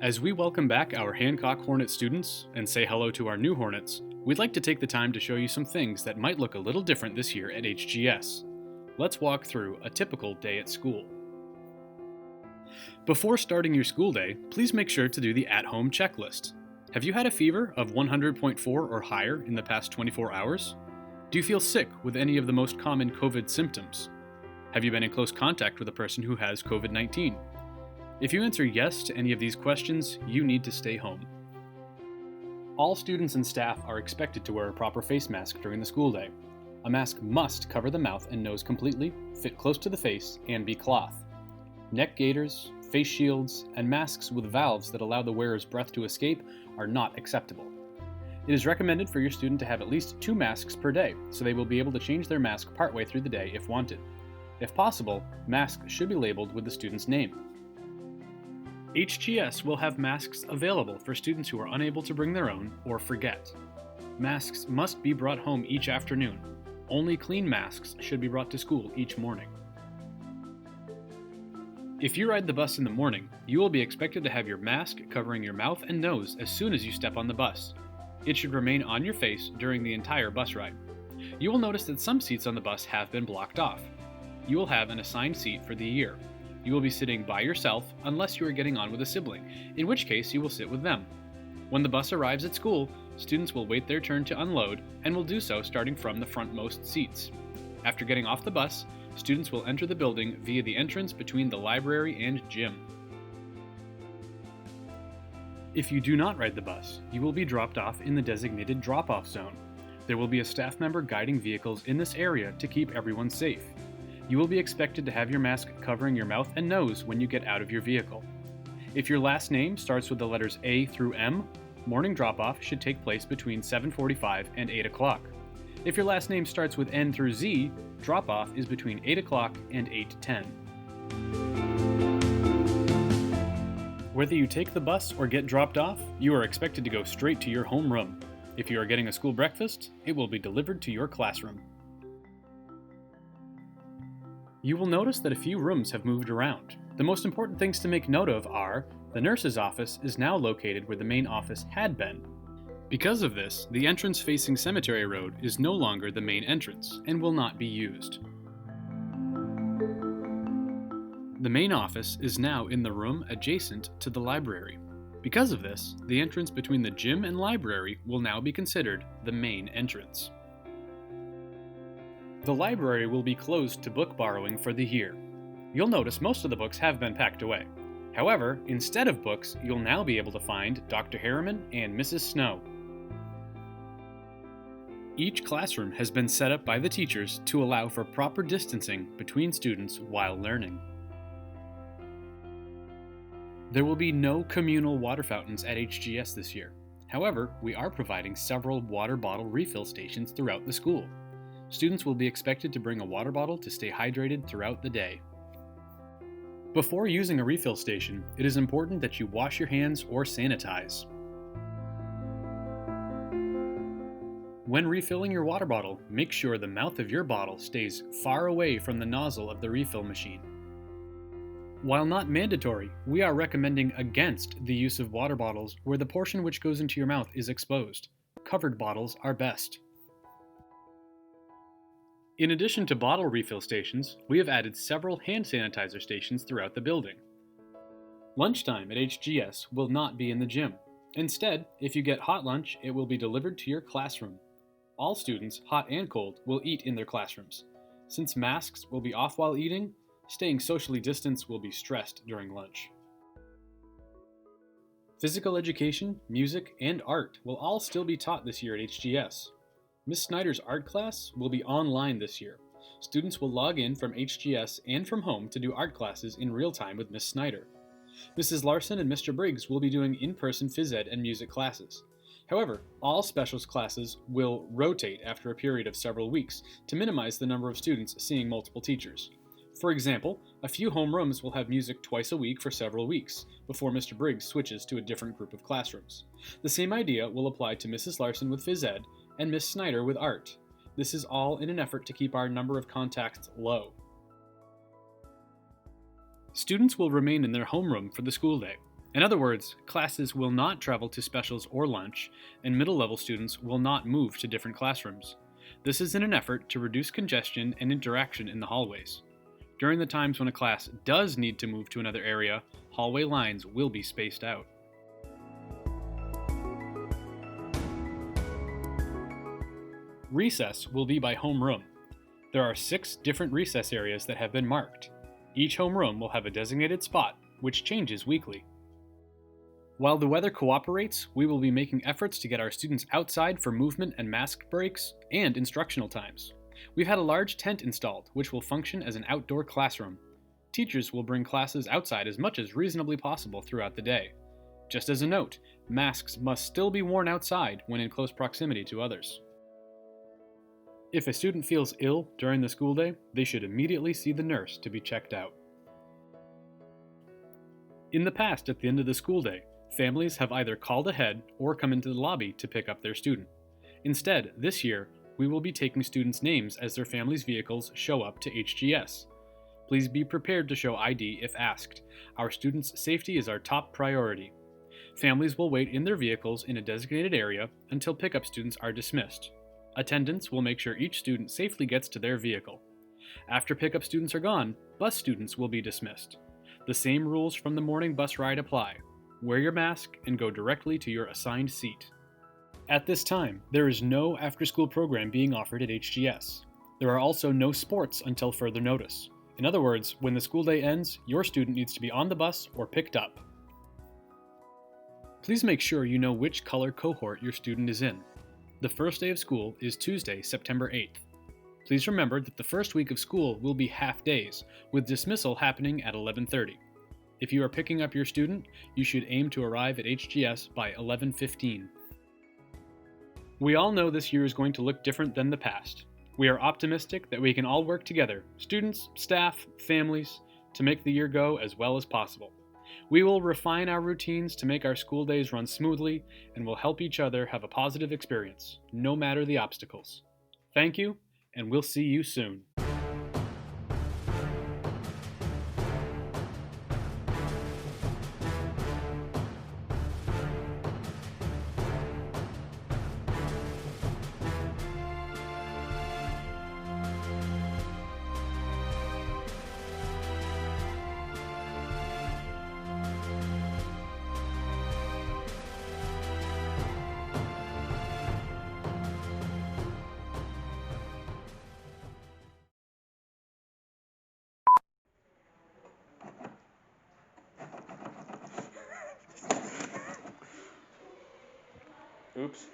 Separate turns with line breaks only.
As we welcome back our Hancock Hornet students and say hello to our new Hornets, we'd like to take the time to show you some things that might look a little different this year at HGS. Let's walk through a typical day at school. Before starting your school day, please make sure to do the at-home checklist. Have you had a fever of 100.4 or higher in the past 24 hours? Do you feel sick with any of the most common COVID symptoms? Have you been in close contact with a person who has COVID-19? If you answer yes to any of these questions, you need to stay home. All students and staff are expected to wear a proper face mask during the school day. A mask must cover the mouth and nose completely, fit close to the face, and be cloth. Neck gaiters, face shields, and masks with valves that allow the wearer's breath to escape are not acceptable. It is recommended for your student to have at least 2 masks per day, so they will be able to change their mask partway through the day if wanted. If possible, masks should be labeled with the student's name. HGS will have masks available for students who are unable to bring their own or forget. Masks must be brought home each afternoon. Only clean masks should be brought to school each morning. If you ride the bus in the morning, you will be expected to have your mask covering your mouth and nose as soon as you step on the bus. It should remain on your face during the entire bus ride. You will notice that some seats on the bus have been blocked off. You will have an assigned seat for the year. You will be sitting by yourself unless you are getting on with a sibling, in which case you will sit with them. When the bus arrives at school, students will wait their turn to unload and will do so starting from the frontmost seats. After getting off the bus, students will enter the building via the entrance between the library and gym. If you do not ride the bus, you will be dropped off in the designated drop-off zone. There will be a staff member guiding vehicles in this area to keep everyone safe. You will be expected to have your mask covering your mouth and nose when you get out of your vehicle. If your last name starts with the letters A through M, morning drop-off should take place between 7:45 and 8 o'clock. If your last name starts with N through Z, drop-off is between 8 o'clock and 8:10. Whether you take the bus or get dropped off, you are expected to go straight to your homeroom. If you are getting a school breakfast, it will be delivered to your classroom. You will notice that a few rooms have moved around. The most important things to make note of are, the nurse's office is now located where the main office had been. Because of this, the entrance facing Cemetery Road is no longer the main entrance and will not be used. The main office is now in the room adjacent to the library. Because of this, the entrance between the gym and library will now be considered the main entrance. The library will be closed to book borrowing for the year. You'll notice most of the books have been packed away. However, instead of books, you'll now be able to find Dr. Harriman and Mrs. Snow. Each classroom has been set up by the teachers to allow for proper distancing between students while learning. There will be no communal water fountains at HGS this year. However, we are providing several water bottle refill stations throughout the school. Students will be expected to bring a water bottle to stay hydrated throughout the day. Before using a refill station, it is important that you wash your hands or sanitize. When refilling your water bottle, make sure the mouth of your bottle stays far away from the nozzle of the refill machine. While not mandatory, we are recommending against the use of water bottles where the portion which goes into your mouth is exposed. Covered bottles are best. In addition to bottle refill stations, we have added several hand sanitizer stations throughout the building. Lunchtime at HGS will not be in the gym. Instead, if you get hot lunch, it will be delivered to your classroom. All students, hot and cold, will eat in their classrooms. Since masks will be off while eating, staying socially distanced will be stressed during lunch. Physical education, music, and art will all still be taught this year at HGS. Ms. Snyder's art class will be online this year. Students will log in from HGS and from home to do art classes in real time with Ms. Snyder. Mrs. Larson and Mr. Briggs will be doing in-person phys ed and music classes. However, all specials classes will rotate after a period of several weeks to minimize the number of students seeing multiple teachers. For example, a few homerooms will have music twice a week for several weeks, before Mr. Briggs switches to a different group of classrooms. The same idea will apply to Mrs. Larson with phys ed and Miss Snyder with art. This is all in an effort to keep our number of contacts low. Students will remain in their homeroom for the school day. In other words, classes will not travel to specials or lunch, and middle level students will not move to different classrooms. This is in an effort to reduce congestion and interaction in the hallways. During the times when a class does need to move to another area, hallway lines will be spaced out. Recess will be by homeroom. There are 6 different recess areas that have been marked. Each homeroom will have a designated spot, which changes weekly. While the weather cooperates, we will be making efforts to get our students outside for movement and mask breaks and instructional times. We've had a large tent installed, which will function as an outdoor classroom. Teachers will bring classes outside as much as reasonably possible throughout the day. Just as a note, masks must still be worn outside when in close proximity to others. If a student feels ill during the school day, they should immediately see the nurse to be checked out. In the past, at the end of the school day, families have either called ahead or come into the lobby to pick up their student. Instead, this year, we will be taking students' names as their families' vehicles show up to HGS. Please be prepared to show ID if asked. Our students' safety is our top priority. Families will wait in their vehicles in a designated area until pickup students are dismissed. Attendants will make sure each student safely gets to their vehicle. After pickup students are gone, bus students will be dismissed. The same rules from the morning bus ride apply. Wear your mask and go directly to your assigned seat. At this time, there is no after-school program being offered at HGS. There are also no sports until further notice. In other words, when the school day ends, your student needs to be on the bus or picked up. Please make sure you know which color cohort your student is in. The first day of school is Tuesday, September 8th. Please remember that the first week of school will be half days, with dismissal happening at 11:30. If you are picking up your student, you should aim to arrive at HGS by 11:15. We all know this year is going to look different than the past. We are optimistic that we can all work together, students, staff, families, to make the year go as well as possible. We will refine our routines to make our school days run smoothly, and will help each other have a positive experience, no matter the obstacles. Thank you, and we'll see you soon.
Oops.